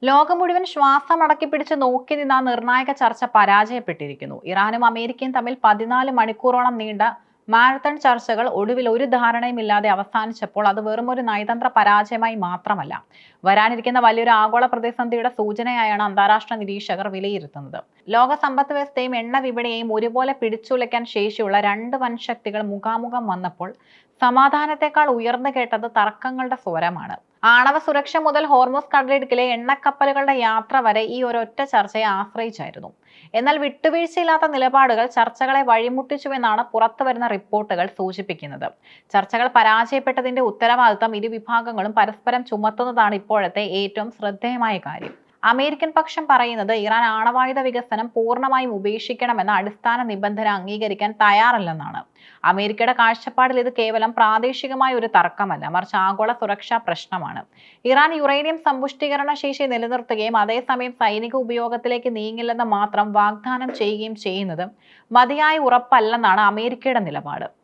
ലോകം മുഴുവൻ ശ്വാസം അടക്കിപ്പിടിച്ച് നോക്കി നിന്ന നിർണായക ചർച്ച പരാജയപ്പെട്ടിരിക്കുന്നു. ഇറാനും അമേരിക്കയും തമ്മിൽ 14 മണിക്കൂറോളം നീണ്ട മാരത്തൺ ചർച്ചകൾ ഒടുവിൽ ഒരു ധാരണയുമില്ലാതെ അവസാനിച്ചപ്പോൾ അത് വെറും ഒരു നയതന്ത്ര പരാജയമായി മാത്രമല്ല, വരാനിരിക്കുന്ന വലിയൊരു ആഗോള പ്രതിസന്ധിയുടെ സൂചനയായാണ് അന്താരാഷ്ട്ര നിരീക്ഷകർ വിലയിരുത്തുന്നത്. ലോക സമ്പദ് വ്യവസ്ഥയും എണ്ണ വിപണിയെയും ഒരുപോലെ പിടിച്ചുലയ്ക്കാൻ ശേഷിയുള്ള രണ്ട് വൻശക്തികൾ മുഖാമുഖം വന്നപ്പോൾ സമാധാനത്തെക്കാൾ ഉയർന്നു കേട്ടത് തർക്കങ്ങളുടെ സ്വരമാണ്. ആണവ സുരക്ഷ മുതൽ ഹോർമൂസ് കടലിടുക്കിലെ എണ്ണക്കപ്പലുകളുടെ യാത്ര വരെ ഈ ഒരൊറ്റ ചർച്ചയെ ആശ്രയിച്ചായിരുന്നു. എന്നാൽ വിട്ടുവീഴ്ചയില്ലാത്ത നിലപാടുകൾ ചർച്ചകളെ വഴിമുട്ടിച്ചുവെന്നാണ് പുറത്തുവരുന്ന റിപ്പോർട്ടുകൾ സൂചിപ്പിക്കുന്നത്. ചർച്ചകൾ പരാജയപ്പെട്ടതിന്റെ ഉത്തരവാദിത്തം ഇരു വിഭാഗങ്ങളും പരസ്പരം ചുമത്തുന്നതാണ് ഇപ്പോഴത്തെ ഏറ്റവും ശ്രദ്ധേയമായ കാര്യം. അമേരിക്കൻ പക്ഷം പറയുന്നത് ഇറാൻ ആണവായുധ വികസനം പൂർണ്ണമായും ഉപേക്ഷിക്കണമെന്ന അടിസ്ഥാന നിബന്ധന അംഗീകരിക്കാൻ തയ്യാറല്ലെന്നാണ്. അമേരിക്കയുടെ കാഴ്ചപ്പാടിൽ ഇത് കേവലം പ്രാദേശികമായ ഒരു തർക്കമല്ല, മറിച്ച് ആഗോള സുരക്ഷാ പ്രശ്നമാണ്. ഇറാൻ യുറേനിയം സമ്പുഷ്ടീകരണ ശേഷി നിലനിർത്തുകയും അതേസമയം സൈനിക ഉപയോഗത്തിലേക്ക് നീങ്ങില്ലെന്ന് മാത്രം വാഗ്ദാനം ചെയ്യുകയും ചെയ്യുന്നത് മതിയായ ഉറപ്പല്ലെന്നാണ് അമേരിക്കയുടെ നിലപാട്.